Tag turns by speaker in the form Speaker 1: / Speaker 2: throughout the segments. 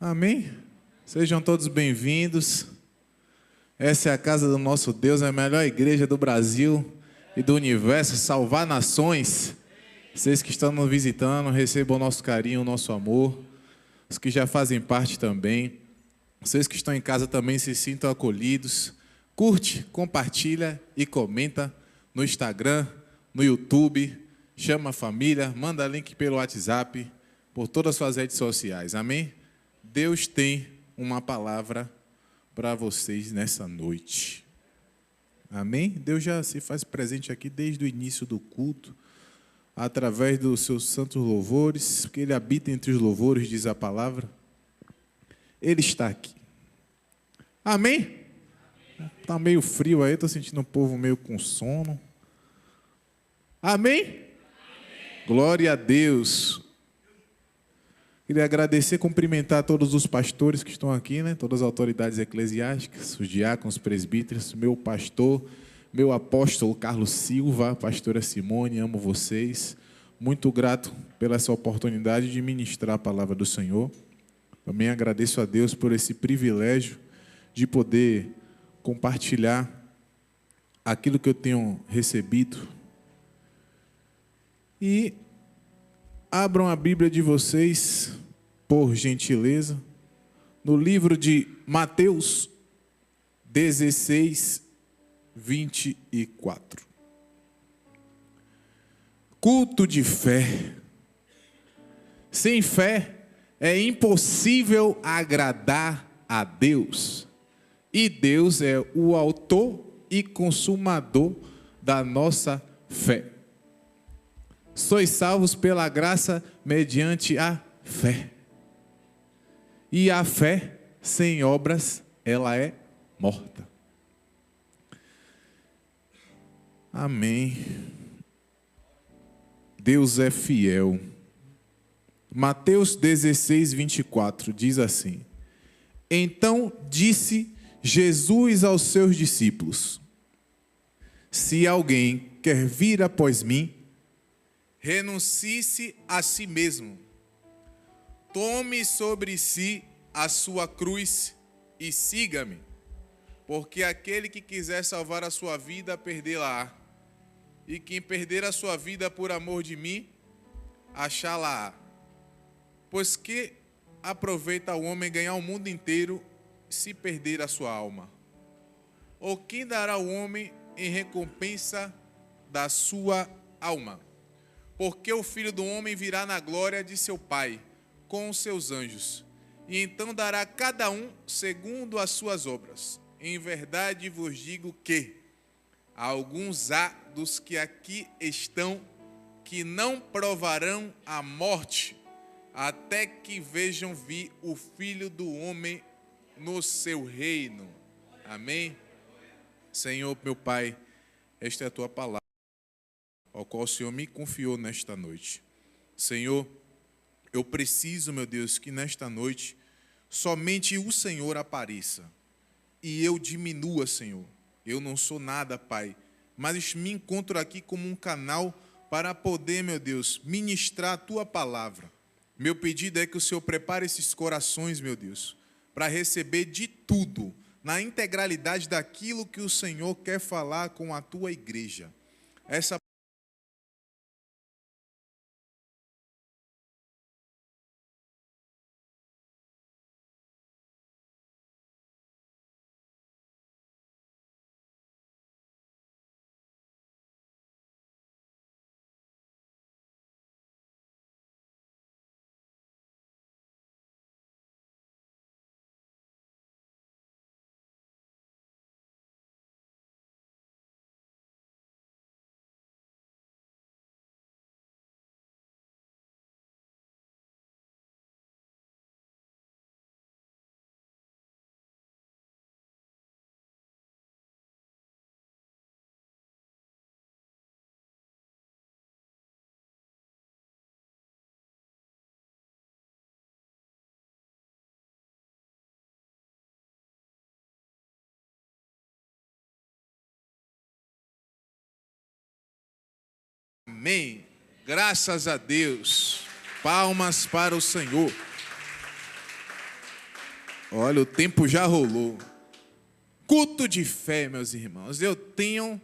Speaker 1: Amém? Sejam todos bem-vindos. Essa é a casa do nosso Deus, é a melhor igreja do Brasil e do universo, salvar nações. Vocês que estão nos visitando, recebam o nosso carinho, o nosso amor. Os que já fazem parte também. Vocês que estão em casa também se sintam acolhidos. Curte, compartilha e comenta no Instagram, no YouTube. Chama a família, manda link pelo WhatsApp, por todas as suas redes sociais. Amém? Deus tem uma palavra para vocês nessa noite. Amém? Deus já se faz presente aqui desde o início do culto, através dos seus santos louvores, porque Ele habita entre os louvores, diz a palavra. Ele está aqui. Amém? Está meio frio aí, estou sentindo o povo meio com sono. Amém? Glória a Deus. Queria agradecer, cumprimentar todos os pastores que estão aqui, né? Todas as autoridades eclesiásticas, os diáconos, presbíteros, meu pastor, meu apóstolo Carlos Silva, pastora Simone, amo vocês. Muito grato pela essa oportunidade de ministrar a palavra do Senhor. Também agradeço a Deus por esse privilégio de poder compartilhar aquilo que eu tenho recebido. E abram a Bíblia de vocês, por gentileza, no livro de Mateus 16, 24. Culto de fé. Sem fé é impossível agradar a Deus. E Deus é o autor e consumador da nossa fé. Sois salvos pela graça mediante a fé. E a fé sem obras, ela é morta. Amém. Deus é fiel. Mateus 16, 24 diz assim: Então disse Jesus aos seus discípulos: Se alguém quer vir após mim, renuncie-se a si mesmo, tome sobre si a sua cruz e siga-me, porque aquele que quiser salvar a sua vida, perdê-la-á, e quem perder a sua vida por amor de mim, achá-la-á. Pois que aproveita o homem ganhar o mundo inteiro se perder a sua alma? Ou quem dará ao homem em recompensa da sua alma? Porque o Filho do Homem virá na glória de seu Pai, com os seus anjos, e então dará a cada um segundo as suas obras. Em verdade vos digo que alguns há dos que aqui estão que não provarão a morte, até que vejam vir o Filho do Homem no seu reino. Amém? Senhor, meu Pai, esta é a tua palavra, ao qual o Senhor me confiou nesta noite. Senhor, eu preciso, meu Deus, que nesta noite somente o Senhor apareça e eu diminua, Senhor. Eu não sou nada, Pai, mas me encontro aqui como um canal para poder, meu Deus, ministrar a tua palavra. Meu pedido é que o Senhor prepare esses corações, meu Deus, para receber de tudo, na integralidade daquilo que o Senhor quer falar com a tua igreja. Essa Amém. Graças a Deus. Palmas para o Senhor. Olha, o tempo já rolou. Culto de fé, meus irmãos. Eu tenho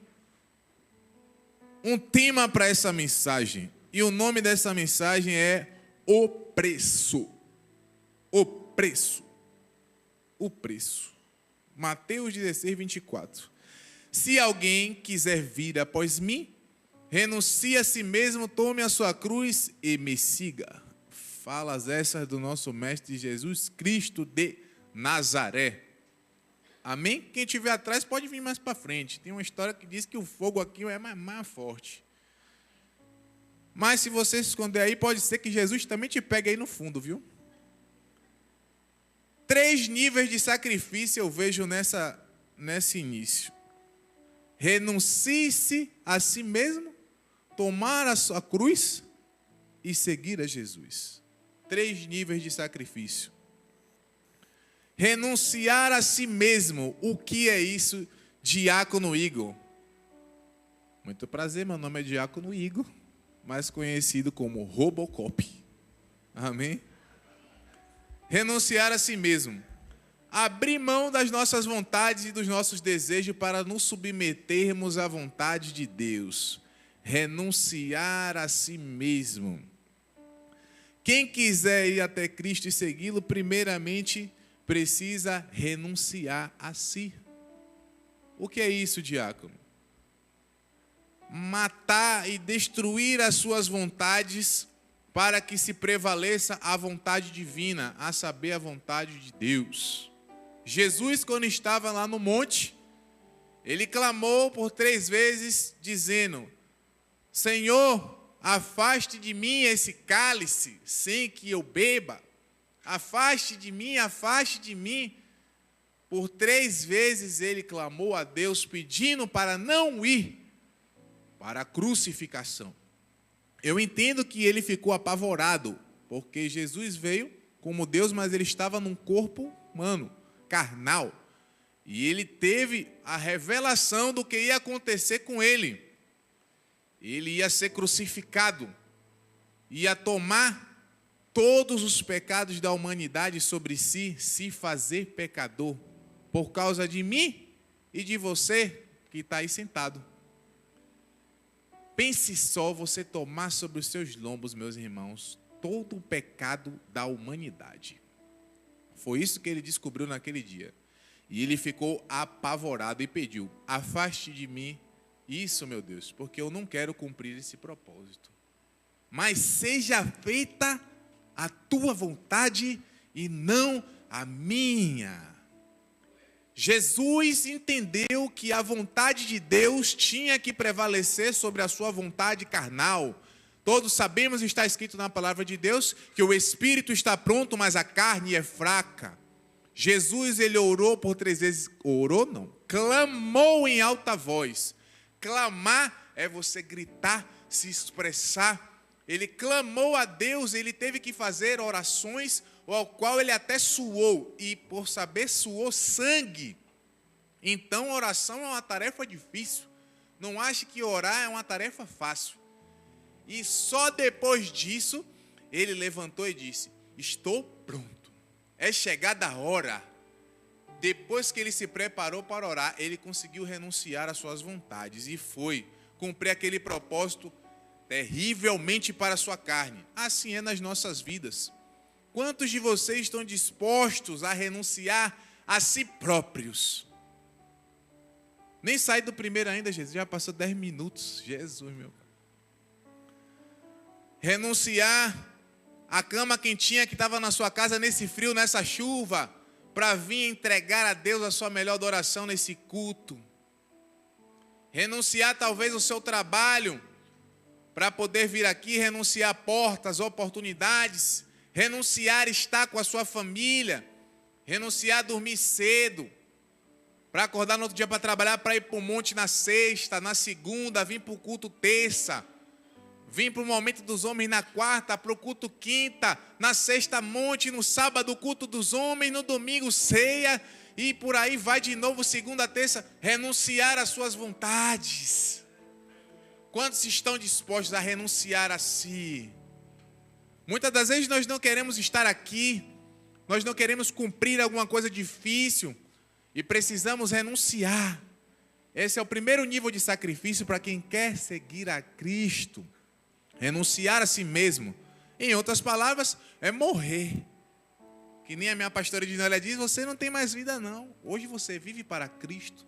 Speaker 1: um tema para essa mensagem. E o nome dessa mensagem é O Preço. O Preço. O Preço. Mateus 16, 24. Se alguém quiser vir após mim, renuncie a si mesmo, tome a sua cruz e me siga. Falas essas do nosso Mestre Jesus Cristo de Nazaré. Amém? Quem estiver atrás pode vir mais para frente. Tem uma história que diz que o fogo aqui é mais forte. Mas se você se esconder aí, pode ser que Jesus também te pegue aí no fundo, viu? 3 níveis de sacrifício eu vejo nesse início. Renuncie-se a si mesmo, tomar a sua cruz e seguir a Jesus. 3 níveis de sacrifício. Renunciar a si mesmo. O que é isso, Diácono Igor? Muito prazer, meu nome é Diácono Igor, mais conhecido como Robocop. Amém? Renunciar a si mesmo. Abrir mão das nossas vontades e dos nossos desejos para nos submetermos à vontade de Deus. Renunciar a si mesmo. Quem quiser ir até Cristo e segui-lo, primeiramente precisa renunciar a si. O que é isso, diácono? Matar e destruir as suas vontades para que se prevaleça a vontade divina, a saber, a vontade de Deus. Jesus, quando estava lá no monte, ele clamou por 3 vezes, dizendo: Senhor, afaste de mim esse cálice, sem que eu beba. Afaste de mim, afaste de mim. Por 3 vezes ele clamou a Deus, pedindo para não ir para a crucificação. Eu entendo que ele ficou apavorado, porque Jesus veio como Deus, mas ele estava num corpo humano, carnal. E ele teve a revelação do que ia acontecer com ele. Ele ia ser crucificado, ia tomar todos os pecados da humanidade sobre si, se fazer pecador, por causa de mim e de você que está aí sentado. Pense só você tomar sobre os seus lombos, meus irmãos, todo o pecado da humanidade. Foi isso que ele descobriu naquele dia. E ele ficou apavorado e pediu: afaste de mim isso, meu Deus, porque eu não quero cumprir esse propósito. Mas seja feita a tua vontade e não a minha. Jesus entendeu que a vontade de Deus tinha que prevalecer sobre a sua vontade carnal. Todos sabemos, está escrito na palavra de Deus, que o espírito está pronto, mas a carne é fraca. Jesus, ele orou por 3 vezes. Orou não, clamou em alta voz. Clamar é você gritar, se expressar. Ele clamou a Deus, ele teve que fazer orações, ao qual ele até suou, e por saber suou sangue. Então oração é uma tarefa difícil. Não ache que orar é uma tarefa fácil. E só depois disso, ele levantou e disse: estou pronto, é chegada a hora. Depois que ele se preparou para orar, ele conseguiu renunciar às suas vontades e foi cumprir aquele propósito terrivelmente para a sua carne. Assim é nas nossas vidas. Quantos de vocês estão dispostos a renunciar a si próprios? Nem saí do primeiro ainda, Jesus. Já passou 10 minutos. Jesus, meu Pai. Renunciar a cama quentinha que estava na sua casa nesse frio, nessa chuva, para vir entregar a Deus a sua melhor adoração nesse culto. Renunciar talvez o seu trabalho para poder vir aqui, renunciar portas, oportunidades, renunciar estar com a sua família, renunciar dormir cedo, para acordar no outro dia para trabalhar, para ir para o monte na sexta, na segunda, vir para o culto terça, vir para o momento dos homens na quarta, para o culto quinta, na sexta monte, no sábado culto dos homens, no domingo ceia, e por aí vai de novo, segunda, terça, renunciar às suas vontades. Quantos estão dispostos a renunciar a si? Muitas das vezes nós não queremos estar aqui, nós não queremos cumprir alguma coisa difícil e precisamos renunciar. Esse é o primeiro nível de sacrifício para quem quer seguir a Cristo. Renunciar a si mesmo. Em outras palavras, é morrer. Que nem a minha pastora Dinólia diz, você não tem mais vida não. Hoje você vive para Cristo.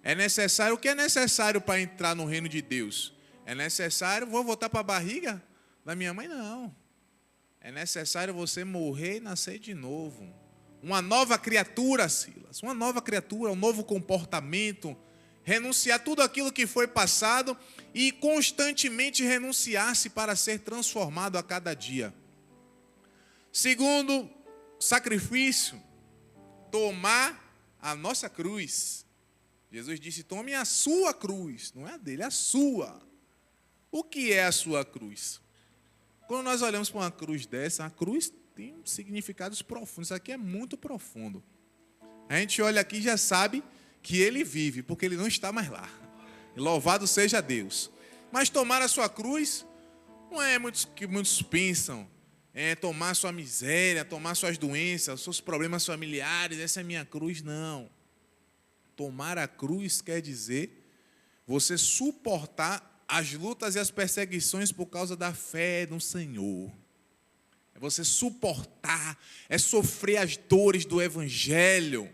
Speaker 1: É necessário, o que é necessário para entrar no reino de Deus? É necessário, vou voltar para a barriga da minha mãe? Não. É necessário você morrer e nascer de novo. Uma nova criatura, Silas. Uma nova criatura, um novo comportamento. Renunciar tudo aquilo que foi passado e constantemente renunciar-se para ser transformado a cada dia. Segundo sacrifício, tomar a nossa cruz. Jesus disse, tome a sua cruz, não é a dele, é a sua. O que é a sua cruz? Quando nós olhamos para uma cruz dessa, a cruz tem significados profundos, isso aqui é muito profundo. A gente olha aqui e já sabe que ele vive, porque ele não está mais lá. Louvado seja Deus. Mas tomar a sua cruz, não é que muitos pensam, é tomar sua miséria, tomar suas doenças, seus problemas familiares, essa é a minha cruz, não. Tomar a cruz quer dizer você suportar as lutas e as perseguições por causa da fé no Senhor. É você suportar, é sofrer as dores do Evangelho.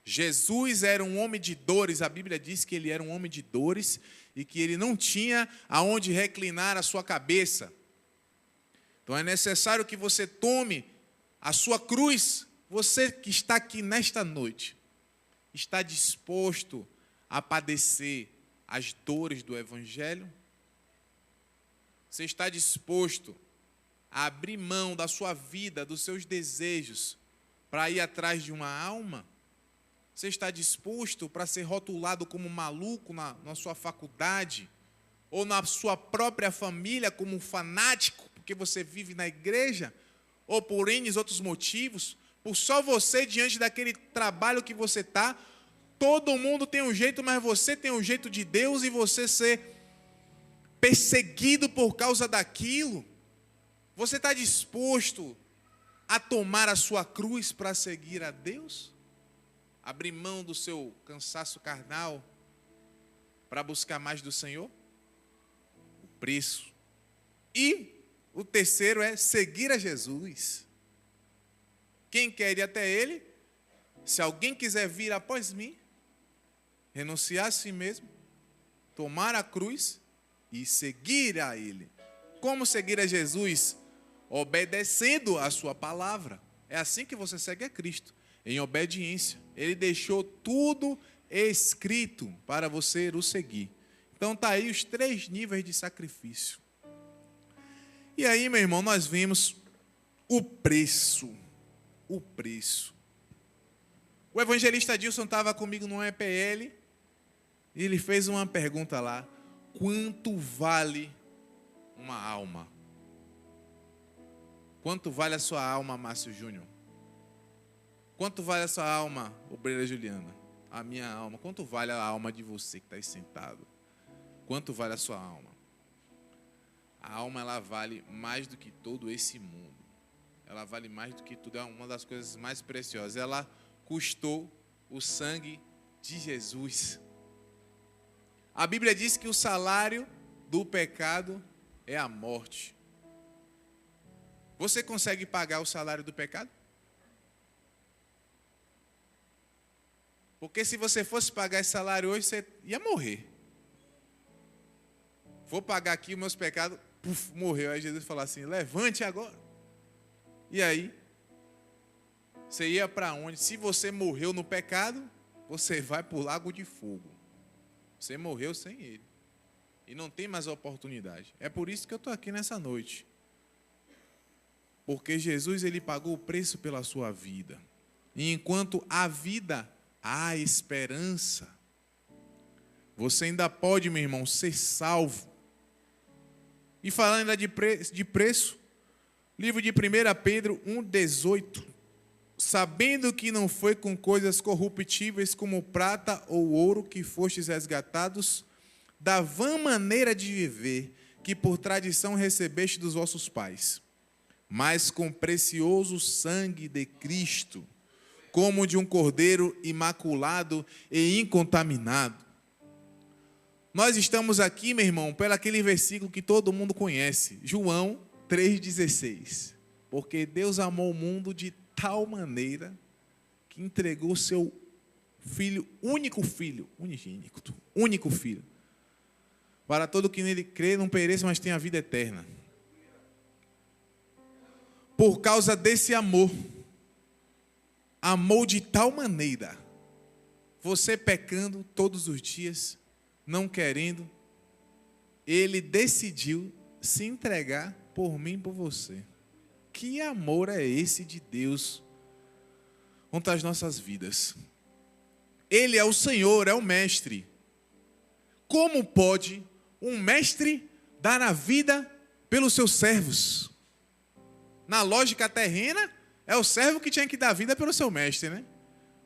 Speaker 1: Jesus era um homem de dores, a Bíblia diz que ele era um homem de dores e que ele não tinha aonde reclinar a sua cabeça. Então é necessário que você tome a sua cruz. Você que está aqui nesta noite, está disposto a padecer as dores do Evangelho? Você está disposto a abrir mão da sua vida, dos seus desejos, para ir atrás de uma alma? Você está disposto para ser rotulado como maluco na sua faculdade? Ou na sua própria família como um fanático? Porque você vive na igreja, ou por N outros motivos, por só você diante daquele trabalho que você está, todo mundo tem um jeito, mas você tem um jeito de Deus e você ser perseguido por causa daquilo. Você está disposto a tomar a sua cruz para seguir a Deus? Abrir mão do seu cansaço carnal para buscar mais do Senhor? O preço. E o terceiro é seguir a Jesus. Quem quer ir até Ele, se alguém quiser vir após mim, renunciar a si mesmo, tomar a cruz e seguir a Ele. Como seguir a Jesus? Obedecendo a sua palavra. É assim que você segue a Cristo, em obediência. Ele deixou tudo escrito para você o seguir. Então está aí os 3 níveis de sacrifício. E aí, meu irmão, nós vimos o preço. O preço. O evangelista Dilson estava comigo no EPL e ele fez uma pergunta lá. Quanto vale uma alma? Quanto vale a sua alma, Márcio Júnior? Quanto vale a sua alma, obreira Juliana? A minha alma. Quanto vale a alma de você que está aí sentado? Quanto vale a sua alma? A alma, ela vale mais do que todo esse mundo. Ela vale mais do que tudo. É uma das coisas mais preciosas. Ela custou o sangue de Jesus. A Bíblia diz que o salário do pecado é a morte. Você consegue pagar o salário do pecado? Porque se você fosse pagar esse salário hoje, você ia morrer. Vou pagar aqui os meus pecados, morreu. Aí Jesus falou assim, levante agora. E aí, você ia para onde? Se você morreu no pecado, você vai para o lago de fogo. Você morreu sem ele. E não tem mais oportunidade. É por isso que eu estou aqui nessa noite. Porque Jesus, ele pagou o preço pela sua vida. E enquanto há vida, há esperança. Você ainda pode, meu irmão, ser salvo. E falando ainda de preço, livro de 1 Pedro 1,18. Sabendo que não foi com coisas corruptíveis como prata ou ouro que fostes resgatados da vã maneira de viver que por tradição recebeste dos vossos pais, mas com precioso sangue de Cristo, como de um cordeiro imaculado e incontaminado. Nós estamos aqui, meu irmão, pelo aquele versículo que todo mundo conhece, João 3,16. Porque Deus amou o mundo de tal maneira que entregou o seu filho, único filho, para todo que nele crê não pereça, mas tenha a vida eterna. Por causa desse amor, amou de tal maneira, você pecando todos os dias, não querendo, ele decidiu se entregar por mim e por você. Que amor é esse de Deus contra as nossas vidas? Ele é o Senhor, é o mestre. Como pode um mestre dar a vida pelos seus servos? Na lógica terrena, é o servo que tinha que dar a vida pelo seu mestre, né?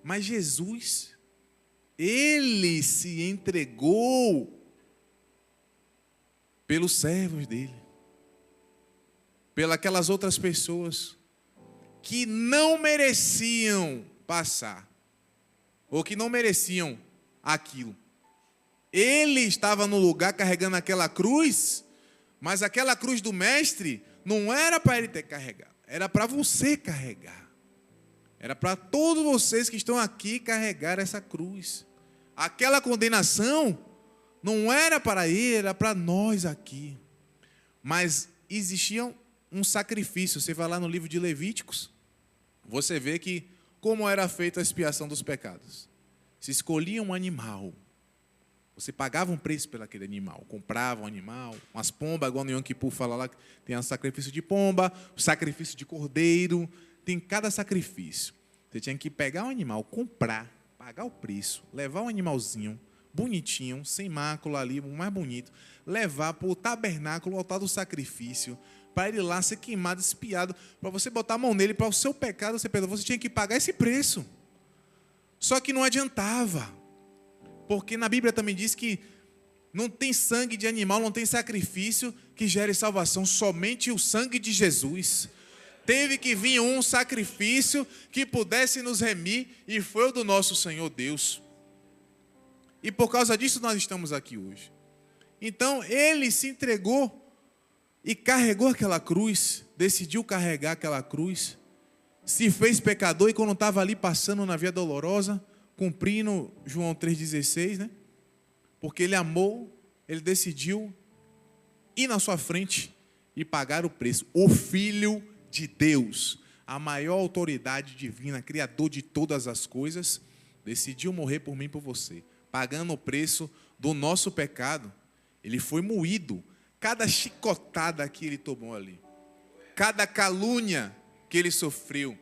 Speaker 1: Mas Jesus, ele se entregou pelos servos dele, pelas aquelas outras pessoas que não mereciam passar, ou que não mereciam aquilo. Ele estava no lugar carregando aquela cruz, mas aquela cruz do mestre não era para ele ter carregado, era para você carregar. Era para todos vocês que estão aqui carregar essa cruz. Aquela condenação não era para ele, era para nós aqui. Mas existia um sacrifício. Você vai lá no livro de Levíticos, você vê que como era feita a expiação dos pecados. Se escolhia um animal, você pagava um preço pelo aquele animal, comprava um animal, umas pombas, igual no Yom Kippur fala lá, que tem o sacrifício de pomba, o sacrifício de cordeiro, tem cada sacrifício. Você tinha que pegar um animal, comprar, pagar o preço, levar um animalzinho bonitinho, sem mácula ali, o mais bonito, levar para o tabernáculo, o altar do sacrifício, para ele lá ser queimado, espiado, para você botar a mão nele, para o seu pecado ser perdoado. Você tinha que pagar esse preço. Só que não adiantava, porque na Bíblia também diz que não tem sangue de animal, não tem sacrifício que gere salvação, somente o sangue de Jesus. Teve que vir um sacrifício que pudesse nos remir, e foi o do nosso Senhor Deus. E por causa disso nós estamos aqui hoje. Então ele se entregou e carregou aquela cruz, decidiu carregar aquela cruz, se fez pecador, e quando estava ali passando na via dolorosa, cumprindo João 3,16, né? Porque ele amou, ele decidiu ir na sua frente e pagar o preço. O Filho de Deus, a maior autoridade divina, criador de todas as coisas, decidiu morrer por mim e por você, pagando o preço do nosso pecado. Ele foi moído, cada chicotada que ele tomou ali, cada calúnia que ele sofreu,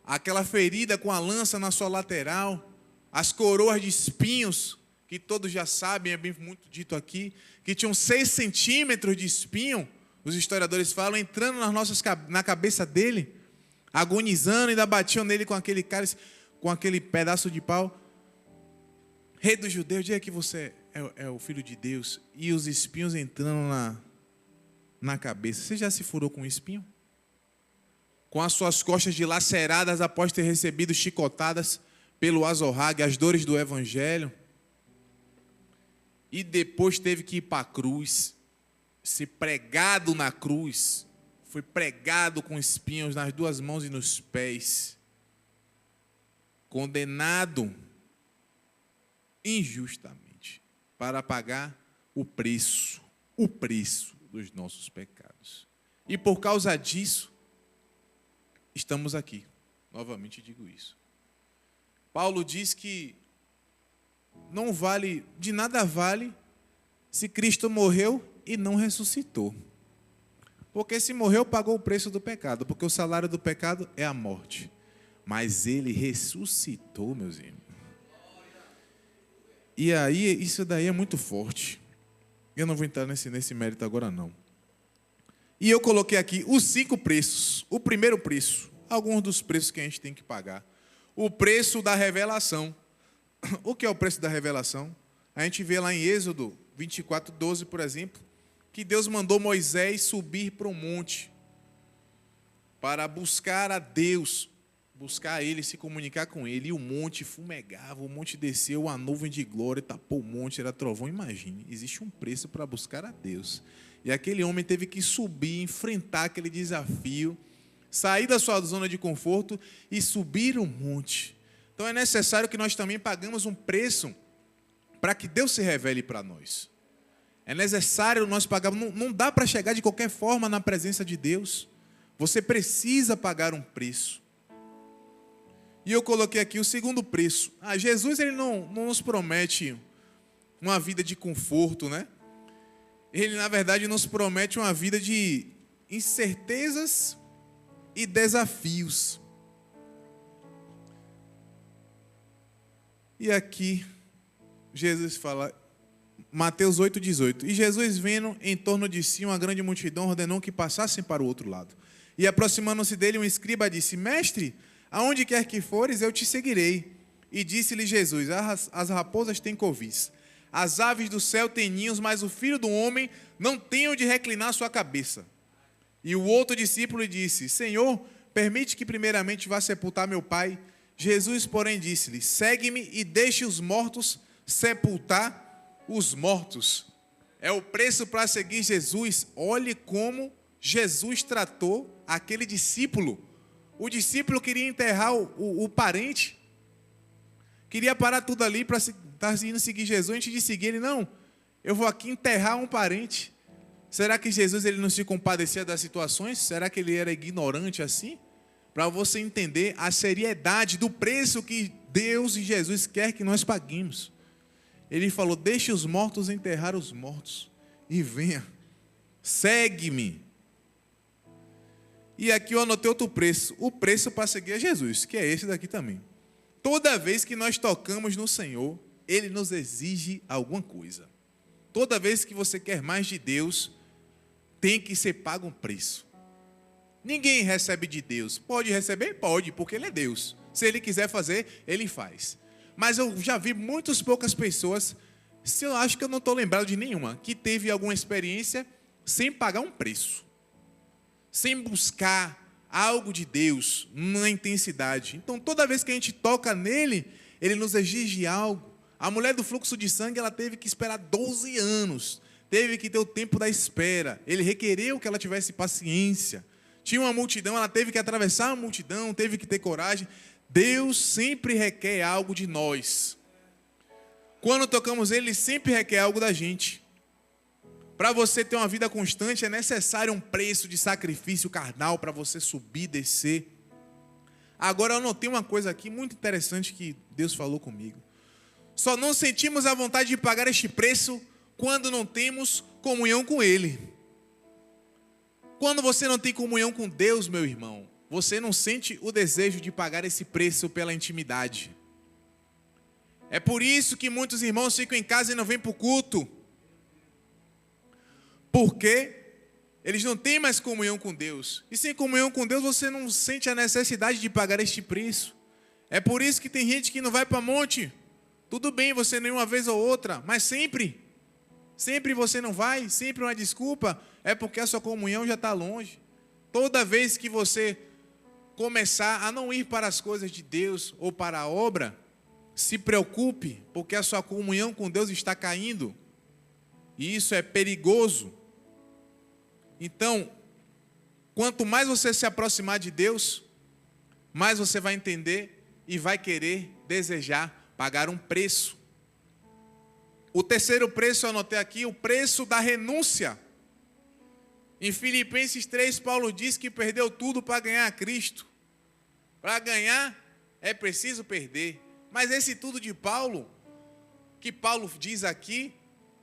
Speaker 1: aquela ferida com a lança na sua lateral, as coroas de espinhos, que todos já sabem, é bem muito dito aqui, que tinham 6 centímetros de espinho, os historiadores falam, entrando na cabeça dele, agonizando, ainda batiam nele com aquele cálice, com aquele pedaço de pau. Rei dos judeus, diga que você é o Filho de Deus, e os espinhos entrando na cabeça. Você já se furou com um espinho? Com as suas costas dilaceradas após ter recebido chicotadas pelo azorrague, as dores do Evangelho. E depois teve que ir para a cruz, ser pregado na cruz. Foi pregado com espinhos nas 2 mãos e nos pés. Condenado injustamente para pagar o preço dos nossos pecados. E por causa disso, estamos aqui. Novamente digo isso. Paulo diz que não vale, de nada vale, se Cristo morreu e não ressuscitou. Porque se morreu, pagou o preço do pecado, porque o salário do pecado é a morte. Mas ele ressuscitou, meus irmãos. E aí, isso daí é muito forte. Eu não vou entrar nesse mérito agora, não. E eu coloquei aqui os 5 preços. O primeiro preço, alguns dos preços que a gente tem que pagar. O preço da revelação. O que é o preço da revelação? A gente vê lá em Êxodo 24:12, por exemplo, que Deus mandou Moisés subir para um monte. para buscar a Deus, buscar Ele, se comunicar com Ele. E o monte fumegava, o monte desceu, a nuvem de glória tapou o monte, era trovão. Imagine, existe um preço para buscar a Deus. E aquele homem teve que subir, enfrentar aquele desafio, sair da sua zona de conforto e subir o monte. Então é necessário que nós também pagamos um preço para que Deus se revele para nós. É necessário nós pagarmos. Não dá para chegar de qualquer forma na presença de Deus. Você precisa pagar um preço. E eu coloquei aqui o segundo preço. Jesus ele não nos promete uma vida de conforto, né? Ele, na verdade, nos promete uma vida de incertezas e desafios. E aqui, Jesus fala, Mateus 8,18. E Jesus, vendo em torno de si uma grande multidão, ordenou que passassem para o outro lado. E aproximando-se dele, um escriba disse, Mestre, aonde quer que fores, eu te seguirei. E disse-lhe Jesus, as raposas têm covis, as aves do céu têm ninhos, mas o Filho do Homem não tem onde reclinar sua cabeça. E o outro discípulo disse, Senhor, permite que primeiramente vá sepultar meu pai. Jesus, porém, disse-lhe, segue-me e deixe os mortos sepultar os mortos. É o preço para seguir Jesus. Olhe como Jesus tratou aquele discípulo. O discípulo queria enterrar o parente, queria parar tudo ali para estar indo seguir Jesus. Antes de seguir ele, não, eu vou aqui enterrar um parente. Será que Jesus ele não se compadecia das situações? Será que ele era ignorante assim? Para você entender a seriedade do preço que Deus e Jesus quer que nós paguemos. Ele falou, deixe os mortos enterrar os mortos e venha, segue-me. E aqui eu anotei outro preço, o preço para seguir a Jesus, que é esse daqui também. Toda vez que nós tocamos no Senhor, Ele nos exige alguma coisa. Toda vez que você quer mais de Deus, tem que ser pago um preço. Ninguém recebe de Deus. Pode receber? Pode, porque Ele é Deus. Se Ele quiser fazer, Ele faz. Mas eu já vi muitas poucas pessoas, se eu acho que eu não estou lembrado de nenhuma, que teve alguma experiência sem pagar um preço. Sem buscar algo de Deus na intensidade. Então, toda vez que a gente toca nele, Ele nos exige algo. A mulher do fluxo de sangue, ela teve que esperar 12 anos. Teve que ter o tempo da espera. Ele requereu que ela tivesse paciência. Tinha uma multidão, ela teve que atravessar a multidão, teve que ter coragem. Deus sempre requer algo de nós. Quando tocamos Ele sempre requer algo da gente. Para você ter uma vida constante, é necessário um preço de sacrifício carnal para você subir, descer. Agora eu notei uma coisa aqui muito interessante que Deus falou comigo. Só não sentimos a vontade de pagar este preço quando não temos comunhão com Ele. Quando você não tem comunhão com Deus, meu irmão, você não sente o desejo de pagar esse preço pela intimidade. É por isso que muitos irmãos ficam em casa e não vêm para o culto. Porque eles não têm mais comunhão com Deus. E sem comunhão com Deus, você não sente a necessidade de pagar este preço. É por isso que tem gente que não vai para monte. Tudo bem, você nem uma vez ou outra, mas sempre você não vai, sempre uma desculpa, é porque a sua comunhão já está longe. Toda vez que você começar a não ir para as coisas de Deus ou para a obra, se preocupe, porque a sua comunhão com Deus está caindo. E isso é perigoso. Então, quanto mais você se aproximar de Deus, mais você vai entender e vai querer, desejar, pagar um preço. O terceiro preço eu anotei aqui, o preço da renúncia. Em Filipenses 3, Paulo diz que perdeu tudo para ganhar a Cristo. Para ganhar, é preciso perder. Mas esse tudo de Paulo, que Paulo diz aqui,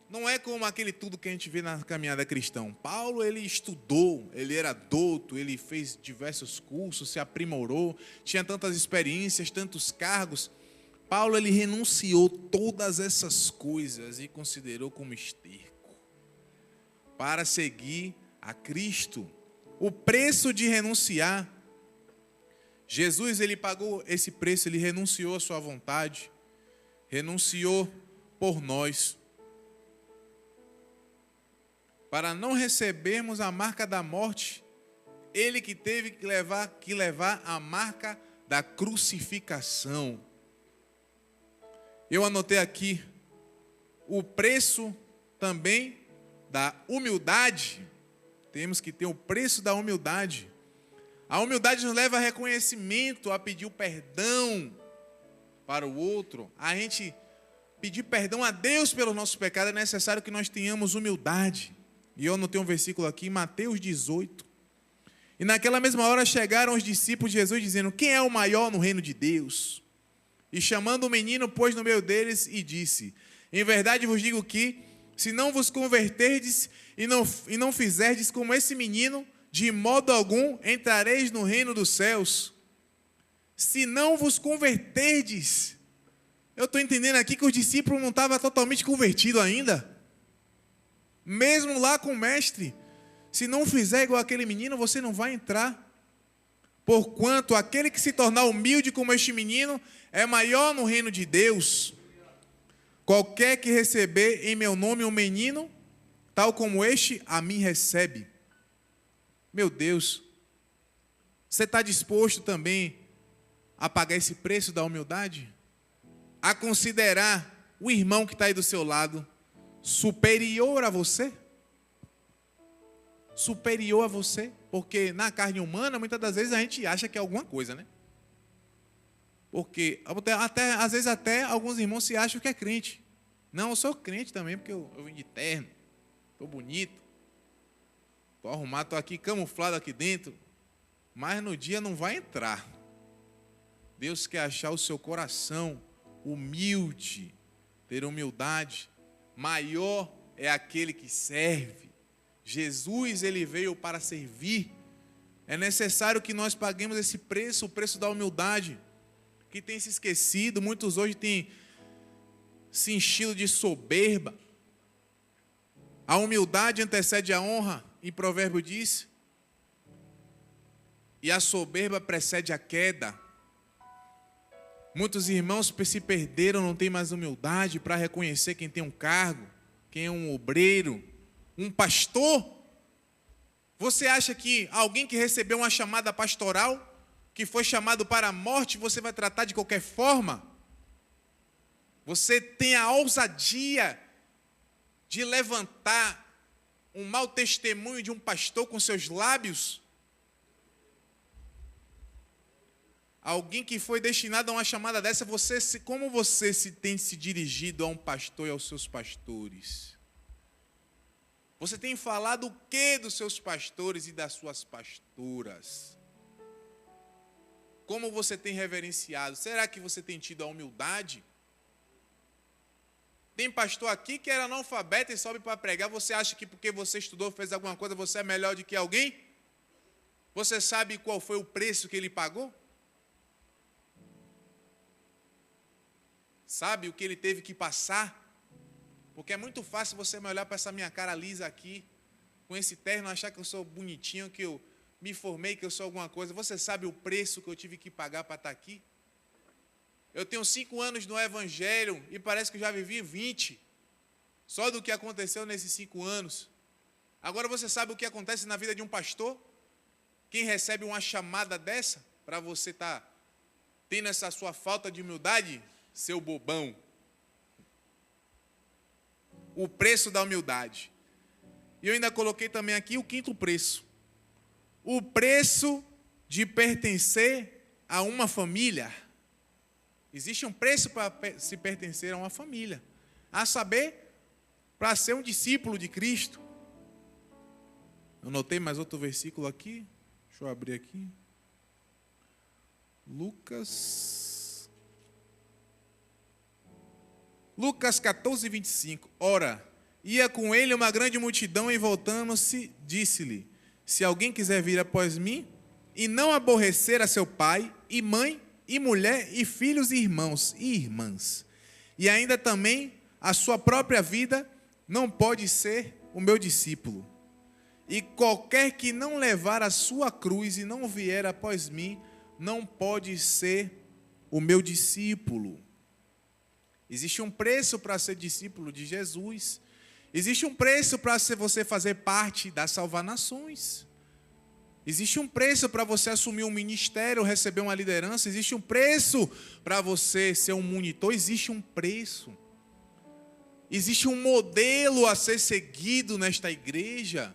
Speaker 1: não é como aquele tudo que a gente vê na caminhada cristã. Paulo, ele estudou, ele era douto, ele fez diversos cursos, se aprimorou, tinha tantas experiências, tantos cargos. Paulo, ele renunciou todas essas coisas e considerou como esterco para seguir a Cristo. O preço de renunciar. Jesus, ele pagou esse preço, ele renunciou à sua vontade, renunciou por nós, para não recebermos a marca da morte Ele que teve que levar a marca da crucificação. Eu anotei aqui o preço também da humildade. Temos que ter o preço da humildade. A humildade nos leva a reconhecimento, a pedir o perdão para o outro. A gente pedir perdão a Deus pelo nosso pecado, é necessário que nós tenhamos humildade. E eu anotei um versículo aqui, Mateus 18. E naquela mesma hora chegaram os discípulos de Jesus dizendo: quem é o maior no reino de Deus? E chamando o menino, pôs no meio deles e disse: em verdade vos digo que, se não vos converterdes e não fizerdes como esse menino, de modo algum entrareis no reino dos céus. Se não vos converterdes. Eu estou entendendo aqui que os discípulos não estavam totalmente convertidos ainda. Mesmo lá com o mestre. Se não fizer igual aquele menino, você não vai entrar. Porquanto aquele que se tornar humilde como este menino é maior no reino de Deus. Qualquer que receber em meu nome um menino, tal como este, a mim recebe. Meu Deus, você está disposto também a pagar esse preço da humildade? A considerar o irmão que está aí do seu lado superior a você? Superior a você? Porque na carne humana, muitas das vezes a gente acha que é alguma coisa, né? Porque às vezes até alguns irmãos se acham que é crente. Não, eu sou crente também, porque eu vim de terno, estou bonito, estou arrumado, estou aqui camuflado aqui dentro, mas no dia não vai entrar. Deus quer achar o seu coração humilde, ter humildade. Maior é aquele que serve. Jesus, ele veio para servir. É necessário que nós paguemos esse preço, o preço da humildade, que tem se esquecido. Muitos hoje têm se enchido de soberba. A humildade antecede a honra, em provérbio diz. E a soberba precede a queda. Muitos irmãos se perderam, não têm mais humildade para reconhecer quem tem um cargo, quem é um obreiro, um pastor. Você acha que alguém que recebeu uma chamada pastoral, que foi chamado para a morte, você vai tratar de qualquer forma? Você tem a ousadia de levantar um mau testemunho de um pastor com seus lábios? Alguém que foi destinado a uma chamada dessa, como você tem se dirigido a um pastor e aos seus pastores? Você tem falado o que dos seus pastores e das suas pastoras? Como você tem reverenciado? Será que você tem tido a humildade? Tem pastor aqui que era analfabeto e sobe para pregar. Você acha que porque você estudou, fez alguma coisa, você é melhor do que alguém? Você sabe qual foi o preço que ele pagou? Sabe o que ele teve que passar? Porque é muito fácil você me olhar para essa minha cara lisa aqui, com esse terno, achar que eu sou bonitinho, que eu me formei, que eu sou alguma coisa. Você sabe o preço que eu tive que pagar para estar aqui? Eu tenho 5 anos no Evangelho e parece que eu já vivi 20. Só do que aconteceu nesses 5 anos. Agora você sabe o que acontece na vida de um pastor? Quem recebe uma chamada dessa, para você estar tendo essa sua falta de humildade, seu bobão. O preço da humildade. E eu ainda coloquei também aqui o 5º preço. O preço de pertencer a uma família. Existe um preço para se pertencer a uma família. A saber, para ser um discípulo de Cristo. Eu notei mais outro versículo aqui. Deixa eu abrir aqui. Lucas 14, 25. Ora, ia com ele uma grande multidão e voltando-se, disse-lhe: se alguém quiser vir após mim, e não aborrecer a seu pai, e mãe, e mulher, e filhos, e irmãos, e irmãs, e ainda também a sua própria vida, não pode ser o meu discípulo. E qualquer que não levar a sua cruz e não vier após mim, não pode ser o meu discípulo. Existe um preço para ser discípulo de Jesus. Existe um preço para você fazer parte da Salvar Nações. Existe um preço para você assumir um ministério, receber uma liderança. Existe um preço para você ser um monitor. Existe um preço. Existe um modelo a ser seguido nesta igreja.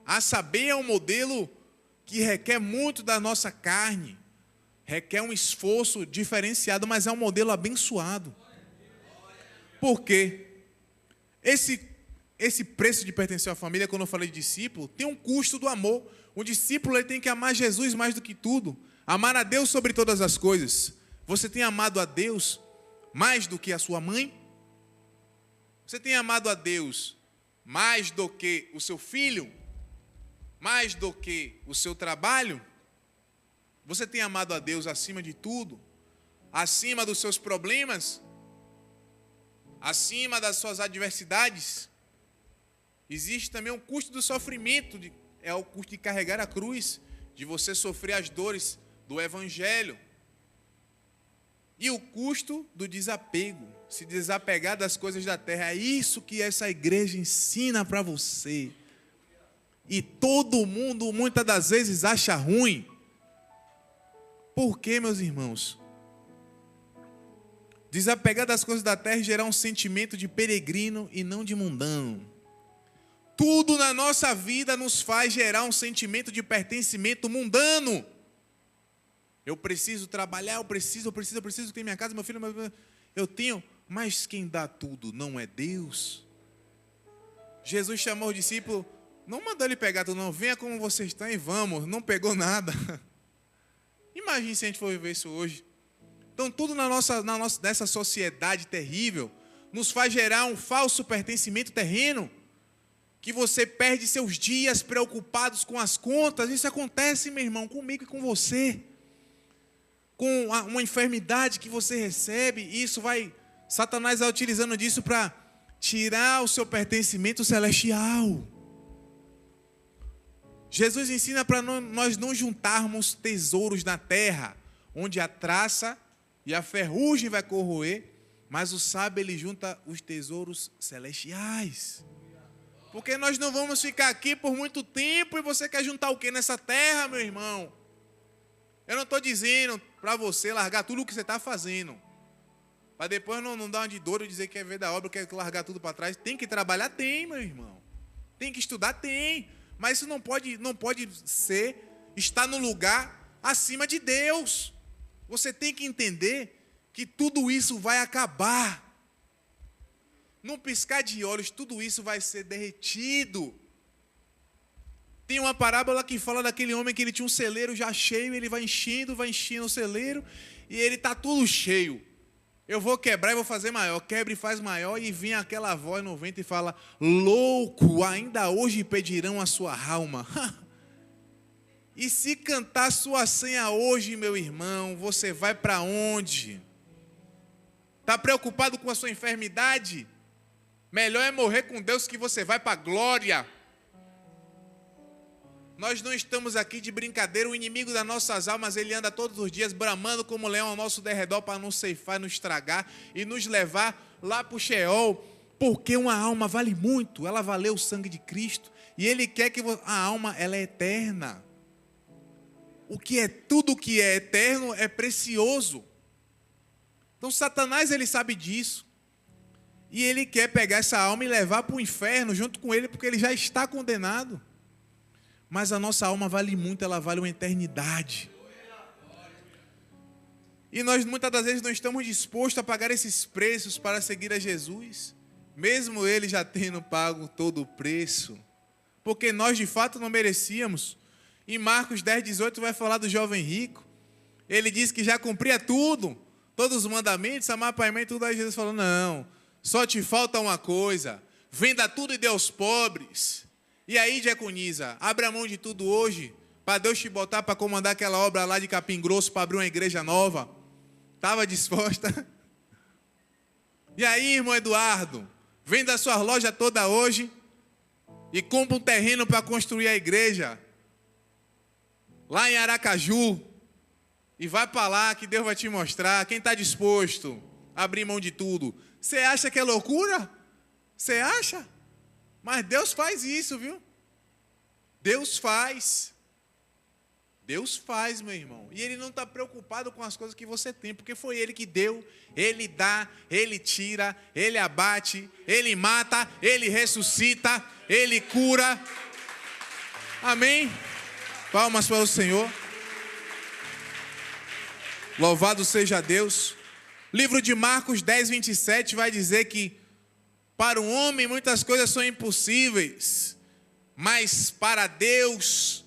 Speaker 1: A saber, é um modelo que requer muito da nossa carne. Requer um esforço diferenciado, mas é um modelo abençoado. Por quê? Esse preço de pertencer à família, quando eu falei de discípulo, tem um custo do amor. O discípulo ele tem que amar Jesus mais do que tudo. Amar a Deus sobre todas as coisas. Você tem amado a Deus mais do que a sua mãe? Você tem amado a Deus mais do que o seu filho? Mais do que o seu trabalho? Você tem amado a Deus acima de tudo? Acima dos seus problemas? Acima das suas adversidades? Existe também um custo do sofrimento, é o custo de carregar a cruz, de você sofrer as dores do Evangelho. E o custo do desapego, se desapegar das coisas da terra. É isso que essa igreja ensina para você. E todo mundo, muitas das vezes, acha ruim. Por quê, meus irmãos? Desapegar das coisas da terra e gerar um sentimento de peregrino e não de mundano. Tudo na nossa vida nos faz gerar um sentimento de pertencimento mundano. Eu preciso trabalhar, eu preciso ter minha casa, meu filho, eu tenho, mas quem dá tudo não é Deus. Jesus chamou o discípulo, não mandou ele pegar tudo, não, venha como você está e vamos, não pegou nada. Imagine se a gente for viver isso hoje. Então tudo nessa sociedade terrível nos faz gerar um falso pertencimento terreno, que você perde seus dias preocupados com as contas. Isso acontece, meu irmão, comigo e com você. Com uma enfermidade que você recebe, Satanás vai utilizando disso para tirar o seu pertencimento celestial. Jesus ensina para nós não juntarmos tesouros na terra, onde a traça e a ferrugem vai corroer, mas o sábio ele junta os tesouros celestiais. Porque nós não vamos ficar aqui por muito tempo e você quer juntar o que nessa terra, meu irmão? Eu não estou dizendo para você largar tudo o que você está fazendo. Para depois não dar uma de dor e dizer que é ver da obra, quer largar tudo para trás. Tem que trabalhar? Tem, meu irmão. Tem que estudar? Tem. Mas isso não pode estar no lugar acima de Deus. Você tem que entender que tudo isso vai acabar. Num piscar de olhos, tudo isso vai ser derretido. Tem uma parábola que fala daquele homem que ele tinha um celeiro já cheio, ele vai enchendo o celeiro, e ele está tudo cheio. Eu vou quebrar e vou fazer maior. Quebra e faz maior, e vem aquela voz no vento e fala, louco, ainda hoje pedirão a sua alma. E se cantar sua senha hoje, meu irmão, você vai para onde? Está preocupado com a sua enfermidade? Melhor é morrer com Deus, que você vai para a glória. Nós não estamos aqui de brincadeira. O inimigo das nossas almas, ele anda todos os dias bramando como leão ao nosso derredor para nos ceifar, nos estragar e nos levar lá para o Sheol. Porque uma alma vale muito, ela valeu o sangue de Cristo. E ele quer que a alma ela é eterna. Tudo que é eterno é precioso. Então Satanás ele sabe disso. E ele quer pegar essa alma e levar para o inferno junto com ele, porque ele já está condenado. Mas a nossa alma vale muito, ela vale uma eternidade. E nós muitas das vezes não estamos dispostos a pagar esses preços para seguir a Jesus, mesmo ele já tendo pago todo o preço, porque nós de fato não merecíamos. Em Marcos 10:18 vai falar do jovem rico. Ele disse que já cumpria tudo, todos os mandamentos, amar pai e mãe, tudo. Aí Jesus falou, não, só te falta uma coisa, venda tudo e dê aos pobres. E aí, diaconisa, abre a mão de tudo hoje, para Deus te botar para comandar aquela obra lá de Capim Grosso, para abrir uma igreja nova. Estava disposta? E aí, irmão Eduardo, venda a sua loja toda hoje e compra um terreno para construir a igreja, lá em Aracaju, e vai para lá que Deus vai te mostrar. Quem está disposto a abrir mão de tudo? Você acha que é loucura? Você acha? Mas Deus faz isso, viu? Deus faz. Deus faz, meu irmão. E Ele não está preocupado com as coisas que você tem, porque foi Ele que deu, Ele dá, Ele tira, Ele abate, Ele mata, Ele ressuscita, Ele cura. Amém? Palmas para o Senhor. Louvado seja Deus. Livro de Marcos 10, 27 vai dizer que para o homem muitas coisas são impossíveis, mas para Deus